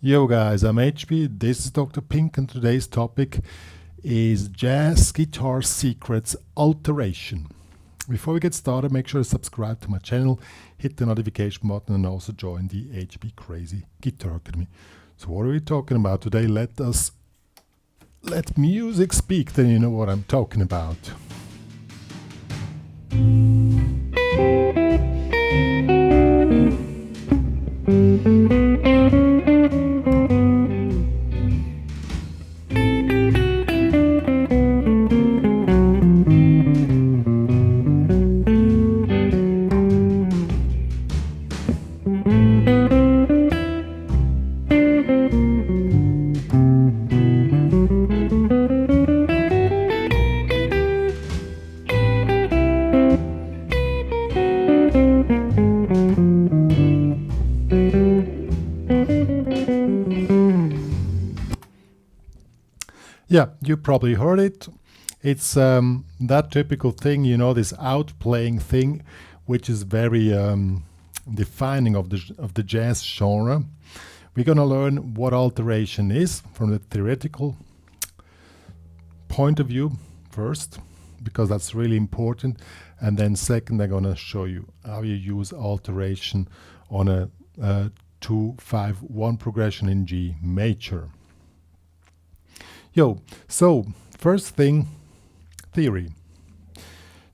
Yo guys, I'm HP, this is Dr. Pink, and today's topic is Jazz Guitar Secrets Alteration. Before we get started, make sure to subscribe to my channel, hit the notification button, and also join the HPCrazy Guitar Academy. So what are we talking about today? Let music speak, then you know what I'm talking about. Yeah, you probably heard it. It's that typical thing, you know, this outplaying thing, which is very defining of the jazz genre. We're gonna learn what alteration is from the theoretical point of view first, because that's really important, and then second, I'm gonna show you how you use alteration on a 2-5-1 progression in G major. So first thing, theory.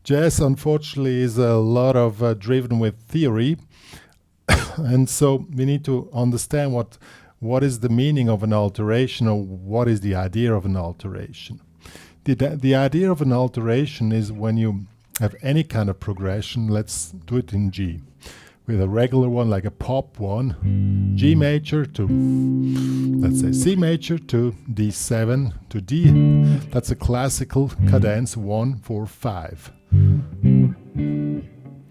Jazz, unfortunately, is a lot of driven with theory, and so we need to understand what is the meaning of an alteration, or what is the idea of an alteration. The idea of an alteration is when you have any kind of progression. Let's do it in G. With a regular one, like a pop one, G major to, let's say, C major to D7 to D. That's a classical cadence 1-4-5.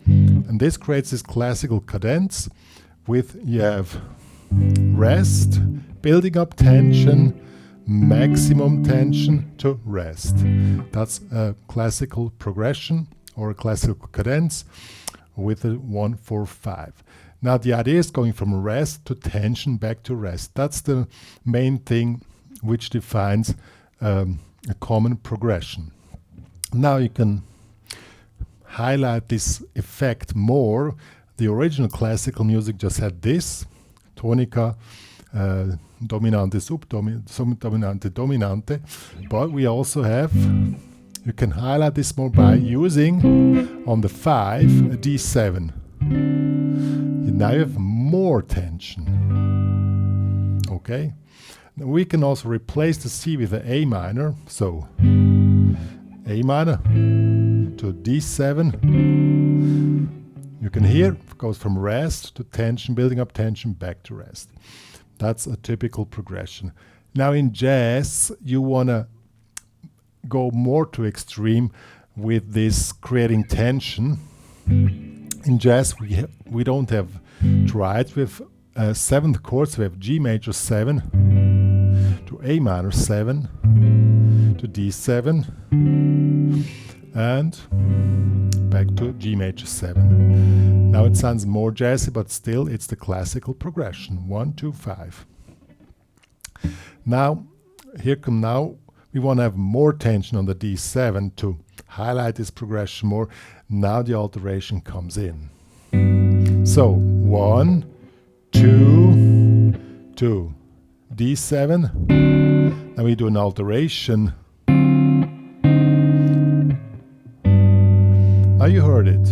And this creates this classical cadence with, you have rest, building up tension, maximum tension to rest. That's a classical progression or a classical cadence with a 1-4-5. Now the idea is going from rest to tension back to rest. That's the main thing which defines a common progression. Now you can highlight this effect more. The original classical music just had this, tonica, dominante, subdominante, dominante, but we also have, you can highlight this more by using on the 5 a D7. Now you have more tension. Okay? Now we can also replace the C with the A minor. So A minor to D7. You can hear it goes from rest to tension, building up tension, back to rest. That's a typical progression. Now in jazz, you want to go more to extreme with this creating tension. In jazz, we don't have triads. We have 7th chords. We have G major 7 to A minor 7 to D7 and back to G major 7. Now it sounds more jazzy, but still it's the classical progression 1-2-5. Now we want to have more tension on the D7 to highlight this progression more. Now the alteration comes in. So 1, 2, 2, D7. Now we do an alteration. Now you heard it.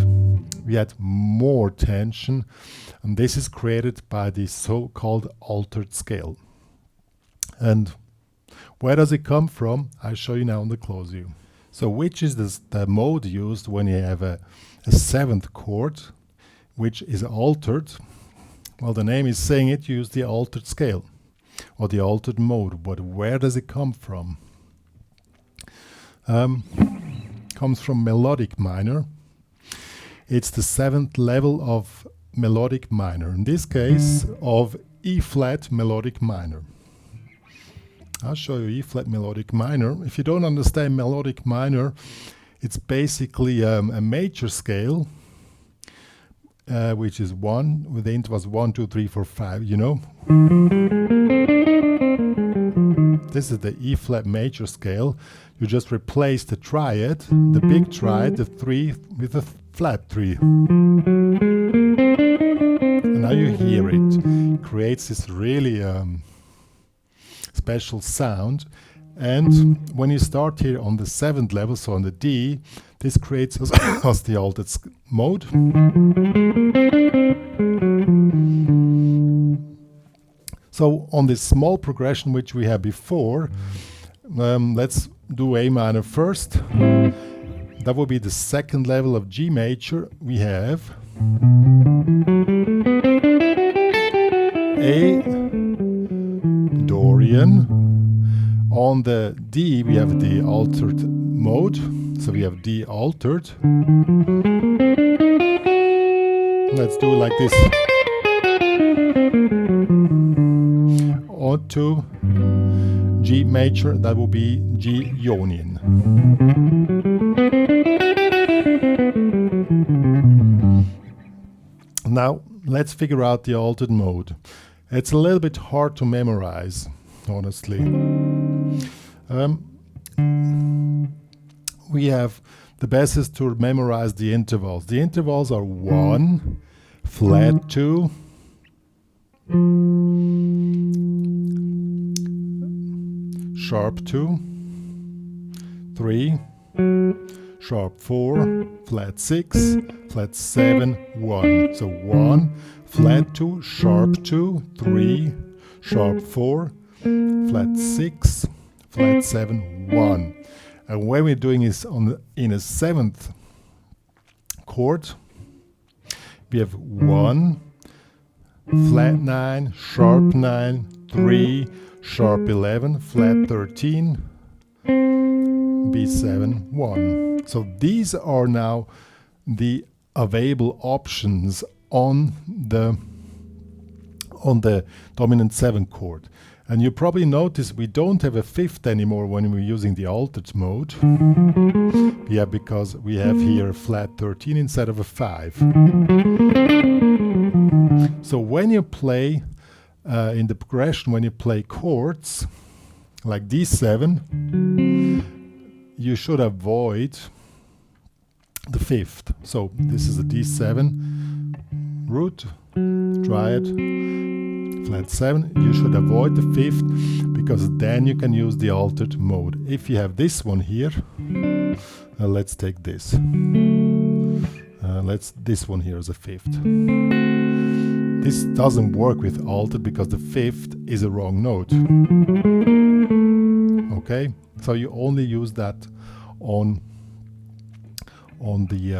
We had more tension, and this is created by the so-called altered scale. And where does it come from? I'll show you now on the close view. So which is the mode used when you have a 7th chord, which is altered? Well, the name is saying it, you use the altered scale or the altered mode. But where does it come from? Comes from melodic minor. It's the 7th level of melodic minor. In this case, of E flat melodic minor. I'll show you E flat melodic minor. If you don't understand melodic minor, it's basically a major scale which is 1, with the intervals 1, 2, 3, 4, 5, you know. this is the E flat major scale, you just replace the triad, the big triad, the 3, with a flat 3. And now you hear it. It creates this really special sound. And when you start here on the 7th level, so on the D, this creates us the altered mode. So on this small progression which we had before, let's do A minor first. That will be the 2nd level of G major. We have A, Dorian. On the D we have the altered mode, so we have D altered. Let's do it like this. Or to G major, that will be G Ionian. Now let's figure out the altered mode. It's a little bit hard to memorize, honestly. We have the best is to memorize the intervals. The intervals are 1, flat 2, sharp 2, 3, sharp 4, flat 6, flat 7, 1. So 1, flat 2, sharp 2, 3, sharp 4, flat 6, flat 7, 1. And when we're doing this in a 7th chord, we have 1, flat 9, sharp 9, 3, sharp 11, flat 13, B7, 1. So these are now the available options on the dominant 7 chord. And you probably notice we don't have a 5th anymore when we're using the altered mode. Yeah, because we have here a flat 13 instead of a 5. So when you play in the progression, when you play chords like D7, you should avoid the 5th. So this is a D7 root, triad, flat 7. You should avoid the 5th because then you can use the altered mode. If you have this one here, let's take this. This one here is a 5th. This doesn't work with altered because the 5th is a wrong note. Okay, so you only use that on the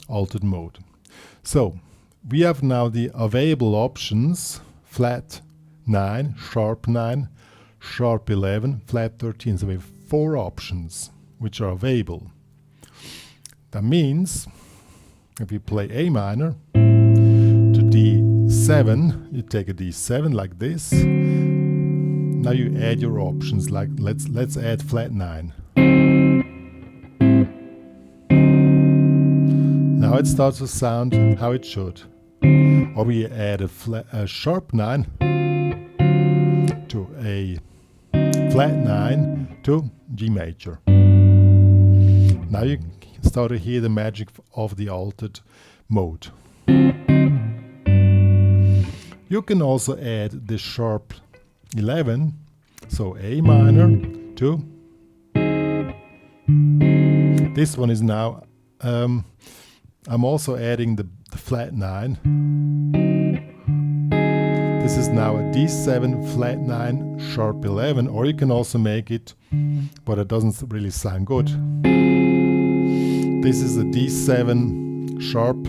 altered mode. So we have now the available options: flat 9, sharp 9, sharp 11, flat 13. So we have 4 options which are available. That means if you play A minor to D7, you take a D7 like this. Now you add your options, like let's add flat 9. Now it starts to sound how it should. Or we add a sharp 9 to a flat 9 to G major. Now you start to hear the magic of the altered mode. You can also add the sharp 11, so A minor to this one is now I'm also adding the flat 9. This is now a D7 flat 9 sharp 11, or you can also make it, but it doesn't really sound good. This is a D7 sharp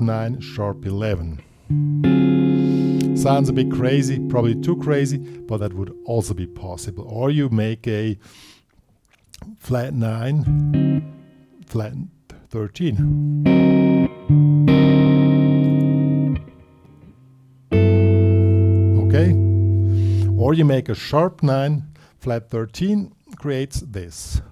9 sharp 11. Sounds a bit crazy, probably too crazy, but that would also be possible. Or you make a flat 9 flat 13. Okay? Or you make a sharp 9 flat 13, creates this.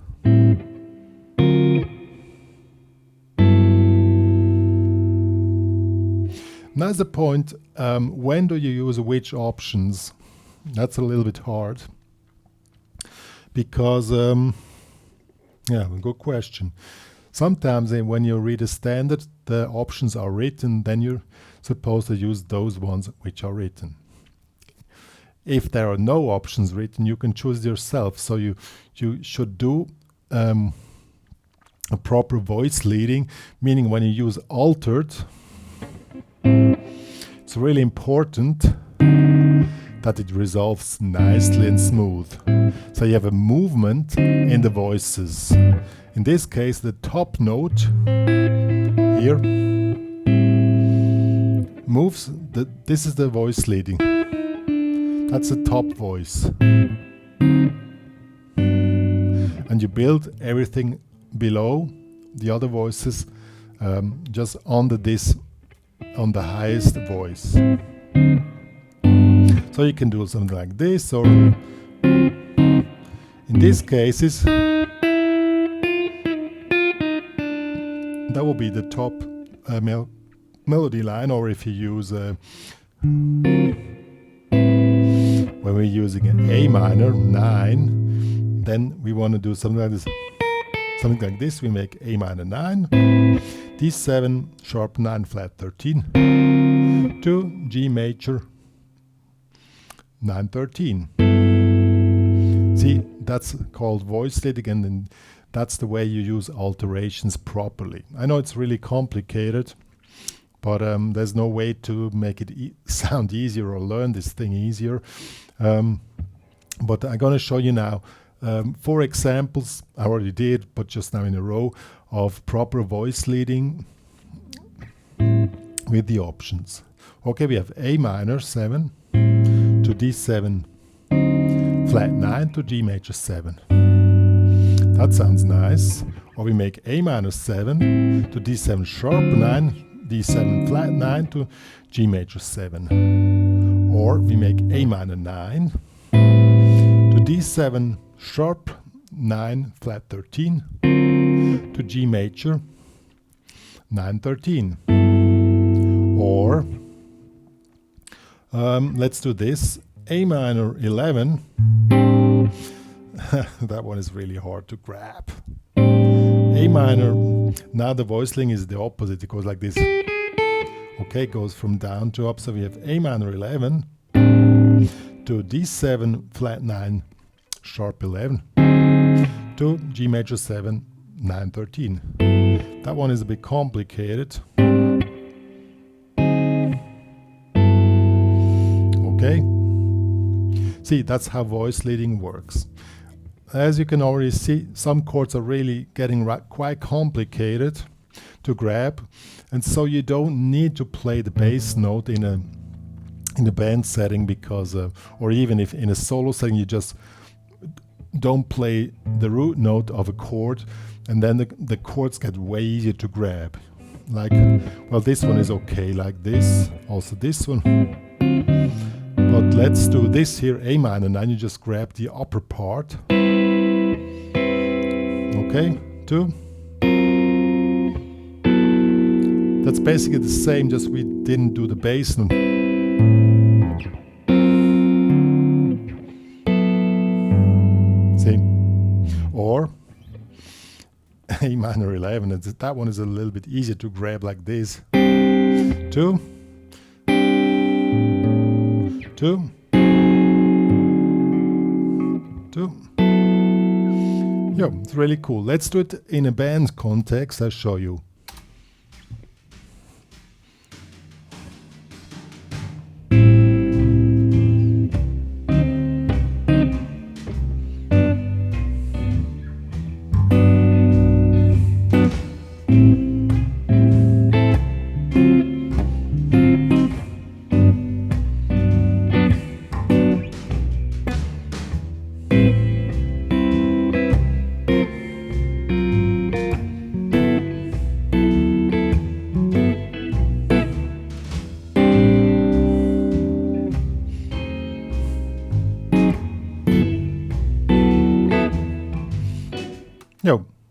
Now is the point, when do you use which options? That's a little bit hard. Because, yeah, good question. Sometimes when you read a standard, the options are written, then you're supposed to use those ones which are written. If there are no options written, you can choose yourself. So you should do a proper voice leading, meaning when you use altered, it's really important that it resolves nicely and smooth. So you have a movement in the voices. In this case, the top note here moves. This is the voice leading. That's the top voice. And you build everything below the other voices just under this, on the highest voice. So you can do something like this, or in these cases, that will be the top melody line. Or if you use when we're using an A minor 9, then we want to do something like this. Something like this, we make A minor 9, D7 sharp 9 flat 13 to G major 9 13. See, that's called voice leading, and then that's the way you use alterations properly. I know it's really complicated, but there's no way to make it sound easier or learn this thing easier. But I'm going to show you now 4 examples. I already did, but just now in a row, of proper voice leading with the options. Okay, we have A minor 7 to D7 flat 9 to G major 7. That sounds nice. Or we make A minor 7 to D7 sharp 9, D7 flat 9 to G major 7. Or we make A minor 9 to D7 sharp 9 flat 13 to G major 9 13. Or let's do this, A minor 11. That one is really hard to grab. A minor, now the voiceling is the opposite, it goes like this. Okay, it goes from down to up, so we have A minor 11 to D7 flat 9 sharp 11 to G major 7 9 13. That one is a bit complicated. Okay, see, that's how voice leading works. As you can already see, some chords are really getting quite complicated to grab, and so you don't need to play the bass note in a band setting, because or even if in a solo setting, you just don't play the root note of a chord, and then the chords get way easier to grab. Like, well, this one is okay like this, also this one. But let's do this here, A minor 9, you just grab the upper part. Okay, 2. That's basically the same, just we didn't do the bass note. See? Or A minor 11, that one is a little bit easier to grab like this. 2, 2. Yeah, it's really cool. Let's do it in a band context. I'll show you.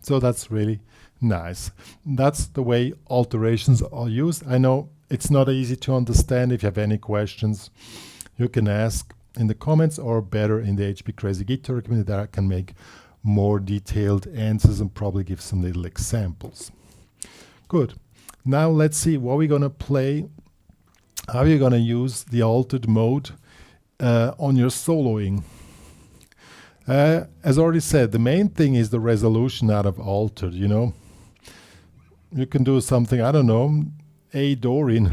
So that's really nice. That's the way alterations are used. I know it's not easy to understand. If you have any questions, you can ask in the comments, or better in the HPCrazy guitar community, that I can make more detailed answers and probably give some little examples. Good. Now let's see what we're going to play, how you're going to use the altered mode on your soloing. As already said, the main thing is the resolution out of altered, you know. You can do something, I don't know, A Dorian.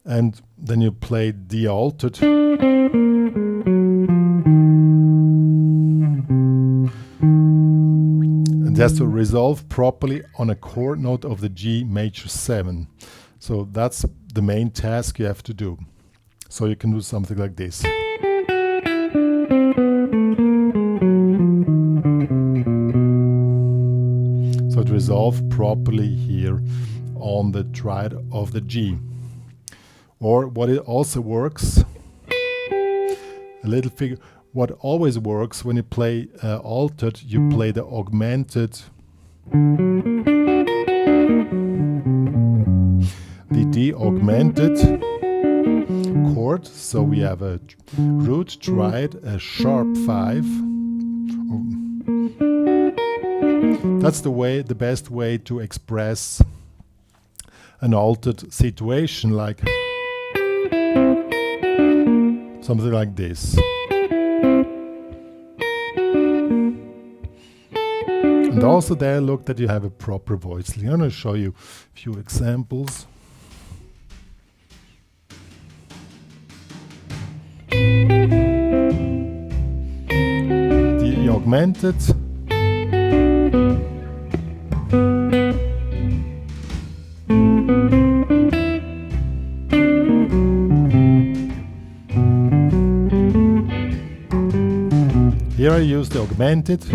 And then you play D altered. And that's to resolve properly on a chord note of the G major 7. So that's the main task you have to do. So you can do something like this. So to resolve properly here on the triad of the G. Or what it also works, a little figure, what always works when you play altered, you play the augmented, the D augmented chord. So we have a root triad, a sharp 5. That's the best way to express an altered situation, like something like this. And also there, look that you have a proper voice. I'm going to show you a few examples. The augmented. Here I use the augmented.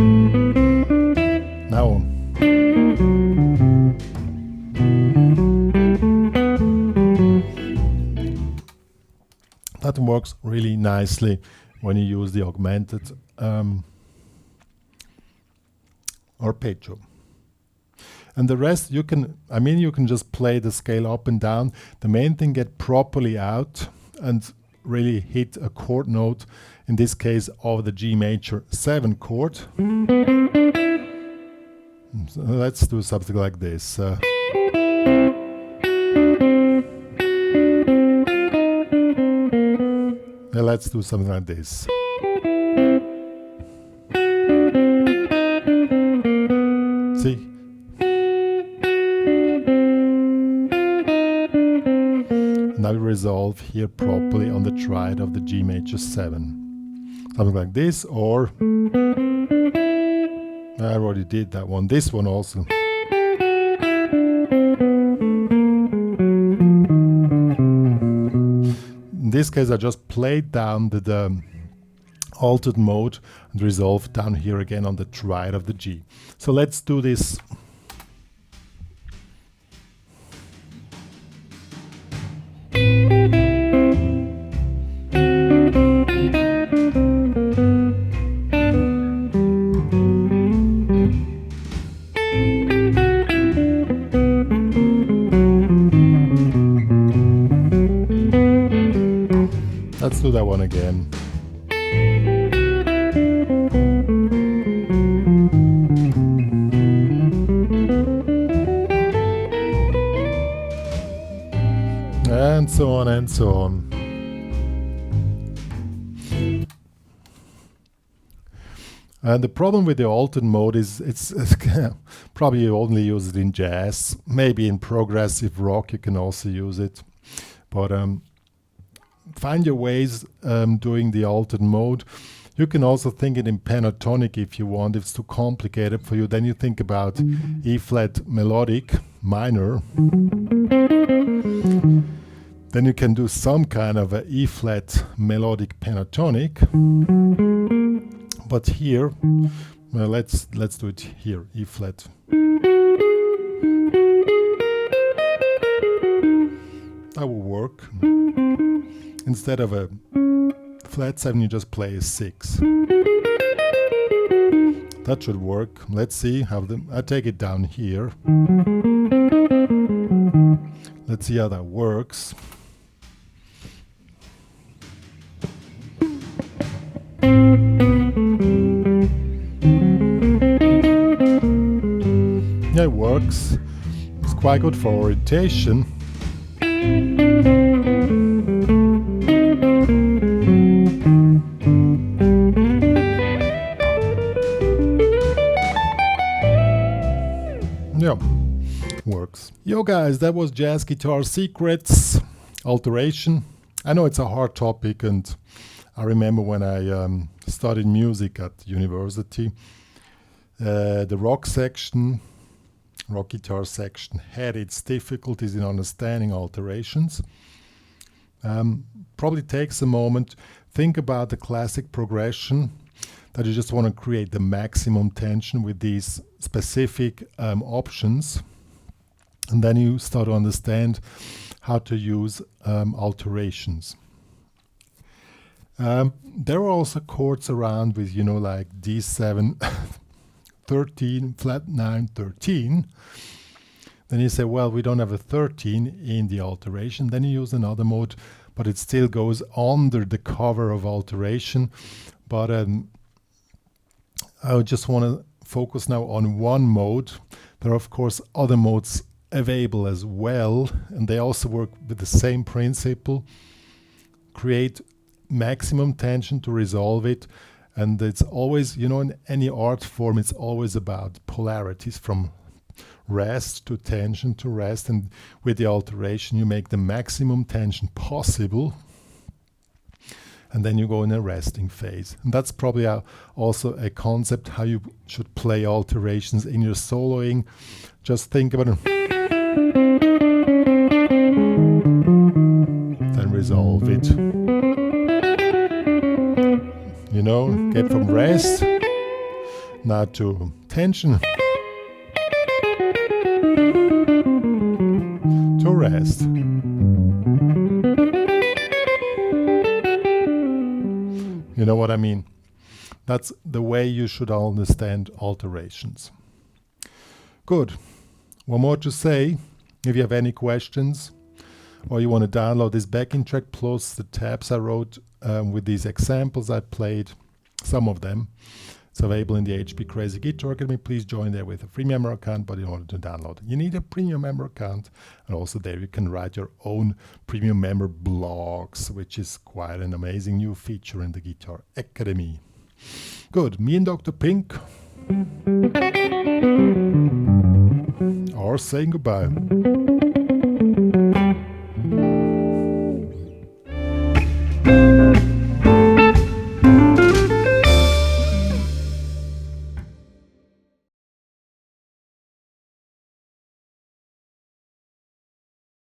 Now that works really nicely when you use the augmented arpeggio. And the rest you can, you can just play the scale up and down. The main thing, get properly out and really hit a chord note, in this case of the G major 7 chord. So let's do something like this. Let's do something like this. See? Now we resolve here properly on the triad of the G major 7. Something like this, or I already did that one. This one also. In this case, I just played down the altered mode and resolved down here again on the triad of the G. So let's do this. Let's do that one again. And so on and so on. And the problem with the altered mode is it's probably you only use it in jazz. Maybe in progressive rock you can also use it. But find your ways doing the altered mode. You can also think it in pentatonic if you want. If it's too complicated for you, then you think about E flat melodic minor. Then you can do some kind of a E flat melodic pentatonic. But here, well, let's do it here, E flat. That will work. Instead of a flat 7, you just play a 6. That should work. Let's see how I take it down here. Let's see how that works. Yeah, it works. It's quite good for orientation. Yeah, works. Yo guys, that was Jazz Guitar Secrets, Alteration. I know it's a hard topic, and I remember when I studied music at university, the rock guitar section had its difficulties in understanding alterations. Probably takes a moment. Think about the classic progression, that you just want to create the maximum tension with these specific options, and then you start to understand how to use alterations. There are also chords around with, you know, like D7, 13, flat 9, 13. Then you say, well, we don't have a 13 in the alteration. Then you use another mode, but it still goes under the cover of alteration. But I just want to focus now on one mode. There are, of course, other modes available as well, and they also work with the same principle. Create maximum tension to resolve it. And it's always, you know, in any art form, it's always about polarities, from rest to tension to rest. And with the alteration, you make the maximum tension possible, and then you go in a resting phase. And that's probably also a concept how you should play alterations in your soloing. Just think about it. Then resolve it. You know, get from rest now to tension to rest. You know what I mean? That's the way you should understand alterations. Good. One more to say. If you have any questions, or you want to download this backing track plus the tabs I wrote with these examples I played, some of them, it's available in the HPCrazy Guitar Academy. Please join there with a free member account, but in order to download, you need a premium member account. And also there you can write your own premium member blogs, which is quite an amazing new feature in the Guitar Academy. Good. Me and Dr. Pink are saying goodbye.